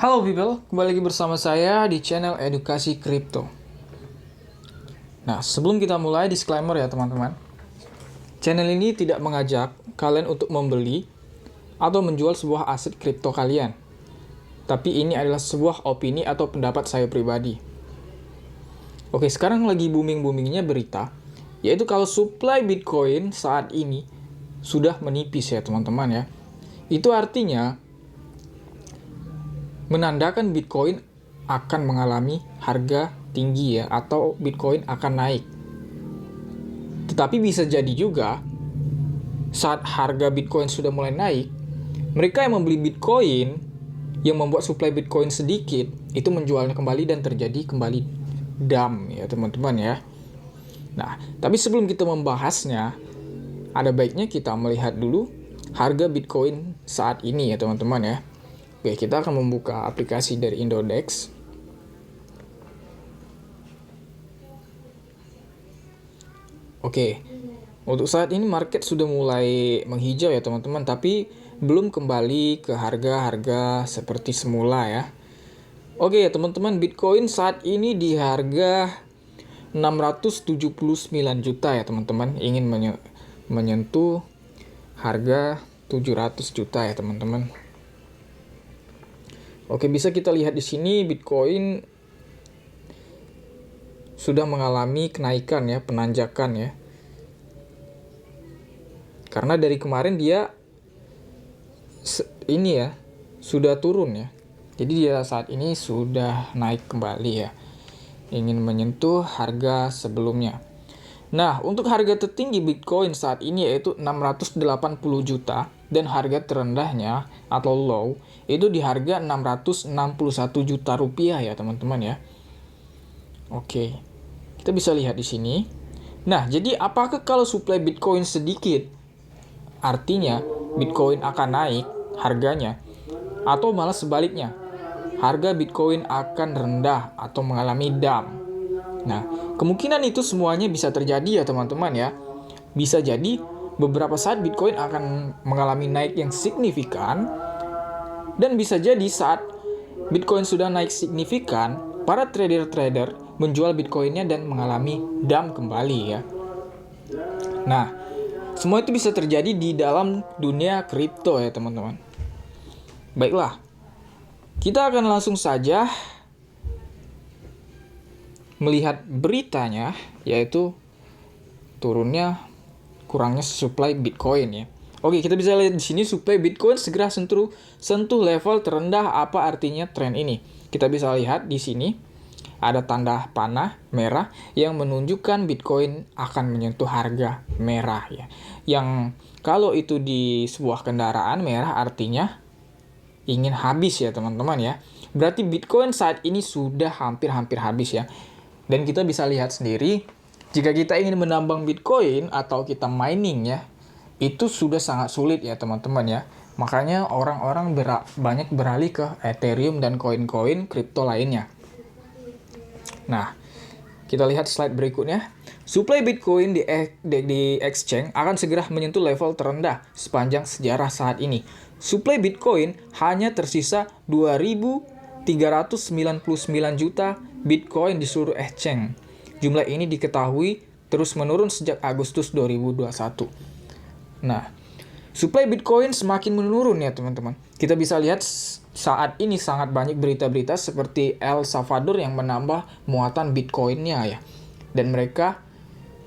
Halo people, kembali lagi bersama saya di channel Edukasi Kripto. Nah, sebelum kita mulai, disclaimer ya teman-teman. Channel ini tidak mengajak kalian untuk membeli atau menjual sebuah aset kripto kalian. Tapi ini adalah sebuah opini atau pendapat saya pribadi. Oke, sekarang lagi booming-boomingnya berita, yaitu kalau supply Bitcoin saat ini sudah menipis ya teman-teman ya. Itu artinya menandakan Bitcoin akan mengalami harga tinggi ya, atau Bitcoin akan naik. Tetapi bisa jadi juga saat harga Bitcoin sudah mulai naik, mereka yang membeli Bitcoin yang membuat supply Bitcoin sedikit itu menjualnya kembali dan terjadi kembali dump ya teman-teman ya. Nah, tapi sebelum kita membahasnya, ada baiknya kita melihat dulu harga Bitcoin saat ini ya teman-teman ya. Oke, kita akan membuka aplikasi dari Indodex. Oke, untuk saat ini market sudah mulai menghijau ya teman-teman, tapi belum kembali ke harga-harga seperti semula ya. Oke ya teman-teman, Bitcoin saat ini di harga 679 juta ya teman-teman, ingin menyentuh harga 700 juta ya teman-teman. Oke, bisa kita lihat di sini Bitcoin sudah mengalami kenaikan ya, penanjakan ya. Karena dari kemarin dia ini ya, sudah turun ya. Jadi dia saat ini sudah naik kembali ya. Ingin menyentuh harga sebelumnya. Nah, untuk harga tertinggi Bitcoin saat ini yaitu 680 juta dan harga terendahnya atau low itu di harga 661 juta rupiah ya teman-teman ya. Oke, kita bisa lihat di sini. Nah, jadi apakah kalau supply Bitcoin sedikit artinya Bitcoin akan naik harganya, atau malah sebaliknya, harga Bitcoin akan rendah atau mengalami dump? Nah, kemungkinan itu semuanya bisa terjadi ya teman-teman ya. Bisa jadi beberapa saat Bitcoin akan mengalami naik yang signifikan, dan bisa jadi saat Bitcoin sudah naik signifikan, para trader-trader menjual Bitcoinnya dan mengalami dump kembali ya. Nah, semua itu bisa terjadi di dalam dunia kripto ya teman-teman. Baiklah, kita akan langsung saja melihat beritanya, yaitu kurangnya supply Bitcoin ya. Oke, kita bisa lihat di sini supply Bitcoin segera sentuh level terendah. Apa artinya tren ini? Kita bisa lihat di sini ada tanda panah merah yang menunjukkan Bitcoin akan menyentuh harga merah ya. Yang kalau itu di sebuah kendaraan merah artinya ingin habis ya teman-teman ya. Berarti Bitcoin saat ini sudah hampir habis ya. Dan kita bisa lihat sendiri, jika kita ingin menambang Bitcoin atau kita mining ya, itu sudah sangat sulit ya teman-teman ya. Makanya orang-orang banyak beralih ke Ethereum dan koin-koin kripto lainnya. Nah, kita lihat slide berikutnya. Supply Bitcoin di exchange akan segera menyentuh level terendah sepanjang sejarah saat ini. Supply Bitcoin hanya tersisa 2.399 juta Bitcoin di seluruh exchange. Jumlah ini diketahui terus menurun sejak Agustus 2021. Nah, supply Bitcoin semakin menurun ya teman-teman. Kita bisa lihat saat ini sangat banyak berita-berita seperti El Salvador yang menambah muatan Bitcoin-nya ya. Dan mereka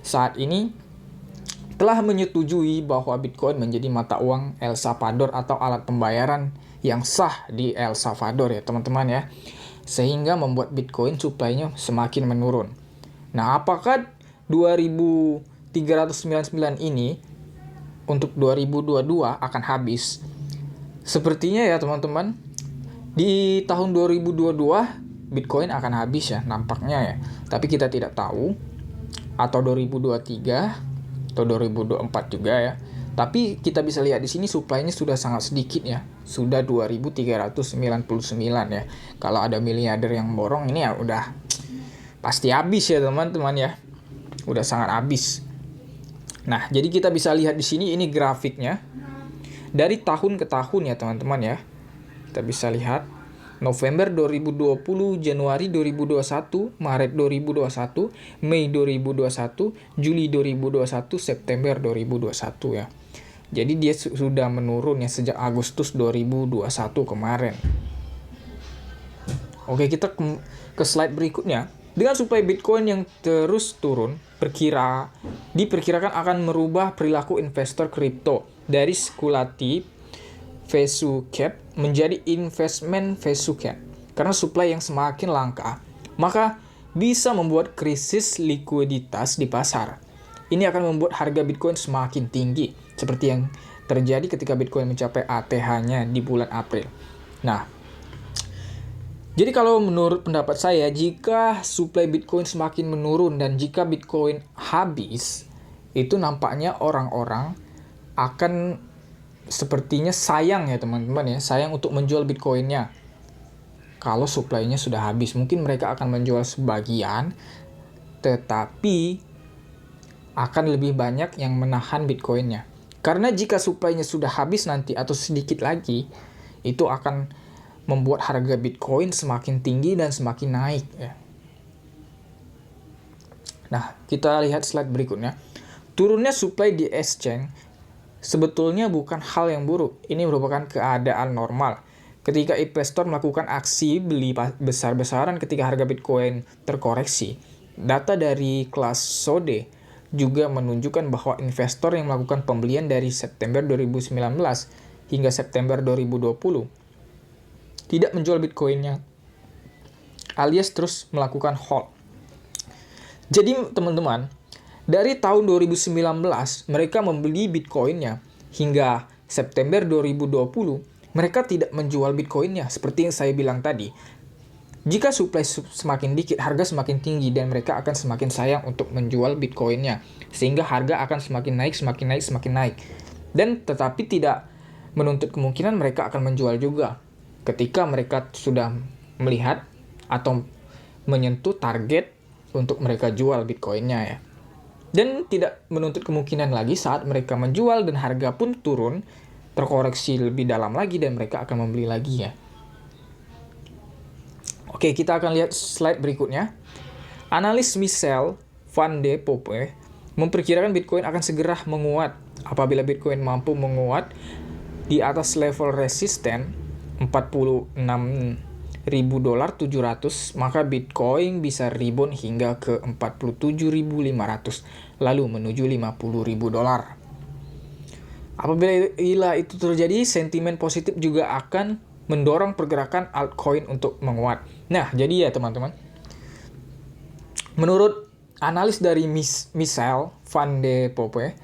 saat ini telah menyetujui bahwa Bitcoin menjadi mata uang El Salvador atau alat pembayaran yang sah di El Salvador ya teman-teman ya. Sehingga membuat Bitcoin supply-nya semakin menurun. Nah, apakah 2.399 ini untuk 2022 akan habis? Sepertinya ya teman-teman, di tahun 2022 Bitcoin akan habis ya nampaknya ya. Tapi kita tidak tahu, atau 2023 atau 2024 juga ya. Tapi kita bisa lihat di sini supply-nya sudah sangat sedikit ya. Sudah 2.399 ya. Kalau ada miliarder yang borong ini ya udah pasti habis ya teman-teman ya. Udah sangat habis. Nah, jadi kita bisa lihat di sini ini grafiknya dari tahun ke tahun ya teman-teman ya. Kita bisa lihat November 2020, Januari 2021, Maret 2021, Mei 2021, Juli 2021, September 2021 ya. Jadi dia sudah menurun ya sejak Agustus 2021 kemarin. Oke, kita ke slide berikutnya. Dengan suplai Bitcoin yang terus turun, diperkirakan akan merubah perilaku investor kripto dari spekulatif value cap menjadi investment value cap. Karena suplai yang semakin langka, maka bisa membuat krisis likuiditas di pasar. Ini akan membuat harga Bitcoin semakin tinggi, seperti yang terjadi ketika Bitcoin mencapai ATH-nya di bulan April. Nah, jadi kalau menurut pendapat saya, jika suplai Bitcoin semakin menurun dan jika Bitcoin habis, itu nampaknya orang-orang akan sepertinya sayang ya teman-teman ya, sayang untuk menjual Bitcoinnya. Kalau suplainya sudah habis, mungkin mereka akan menjual sebagian, tetapi akan lebih banyak yang menahan Bitcoinnya. Karena jika suplainya sudah habis nanti atau sedikit lagi, itu akan membuat harga Bitcoin semakin tinggi dan semakin naik ya. Nah, kita lihat slide berikutnya. Turunnya supply di exchange sebetulnya bukan hal yang buruk. Ini merupakan keadaan normal. Ketika investor melakukan aksi beli besar-besaran ketika harga Bitcoin terkoreksi, data dari kelas Sode juga menunjukkan bahwa investor yang melakukan pembelian dari September 2019 hingga September 2020 tidak menjual Bitcoinnya, alias terus melakukan hold. Jadi teman-teman, dari tahun 2019 mereka membeli Bitcoinnya hingga September 2020, mereka tidak menjual Bitcoinnya seperti yang saya bilang tadi. Jika supply semakin dikit, harga semakin tinggi dan mereka akan semakin sayang untuk menjual Bitcoinnya, sehingga harga akan semakin naik, semakin naik, semakin naik. Dan tetapi tidak menuntut kemungkinan mereka akan menjual juga ketika mereka sudah melihat atau menyentuh target untuk mereka jual Bitcoinnya ya. Dan tidak menuntut kemungkinan lagi saat mereka menjual dan harga pun turun, terkoreksi lebih dalam lagi dan mereka akan membeli lagi ya. Oke, kita akan lihat slide berikutnya. Analis Michel Van de Poppe memperkirakan Bitcoin akan segera menguat. Apabila Bitcoin mampu menguat di atas level resisten $46.700, maka Bitcoin bisa rebound hingga ke 47.500, lalu menuju $50.000. Apabila itu terjadi, sentimen positif juga akan mendorong pergerakan altcoin untuk menguat. Nah, jadi ya teman-teman, menurut analis dari Michel Van de Poppe,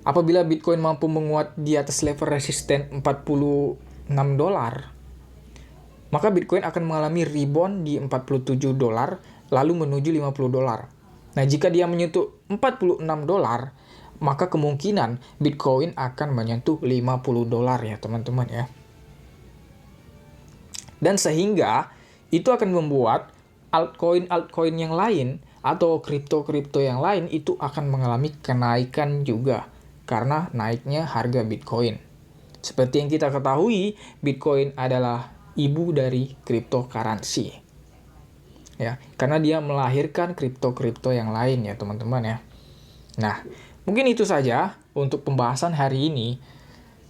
apabila Bitcoin mampu menguat di atas level resisten $46, maka Bitcoin akan mengalami rebound di $47, lalu menuju $50. Nah, jika dia menyentuh $46, maka kemungkinan Bitcoin akan menyentuh $50 ya teman-teman ya. Dan sehingga itu akan membuat altcoin yang lain atau kripto-kripto yang lain itu akan mengalami kenaikan juga karena naiknya harga Bitcoin. Seperti yang kita ketahui, Bitcoin adalah ibu dari cryptocurrency. Ya, karena dia melahirkan kripto-kripto yang lain ya, teman-teman ya. Nah, mungkin itu saja untuk pembahasan hari ini.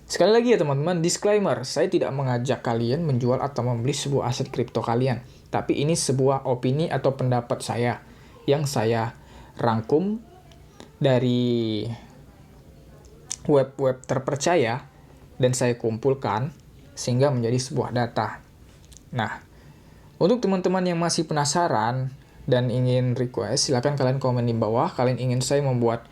Sekali lagi ya teman-teman, disclaimer, saya tidak mengajak kalian menjual atau membeli sebuah aset kripto kalian. Tapi ini sebuah opini atau pendapat saya yang saya rangkum dari web-web terpercaya dan saya kumpulkan sehingga menjadi sebuah data. Nah, untuk teman-teman yang masih penasaran dan ingin request, silakan kalian komen di bawah. Kalian ingin saya membuat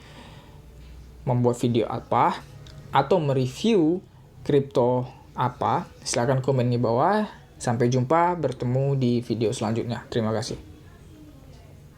video apa atau mereview kripto apa, silakan komen di bawah. Sampai jumpa, bertemu di video selanjutnya. Terima kasih.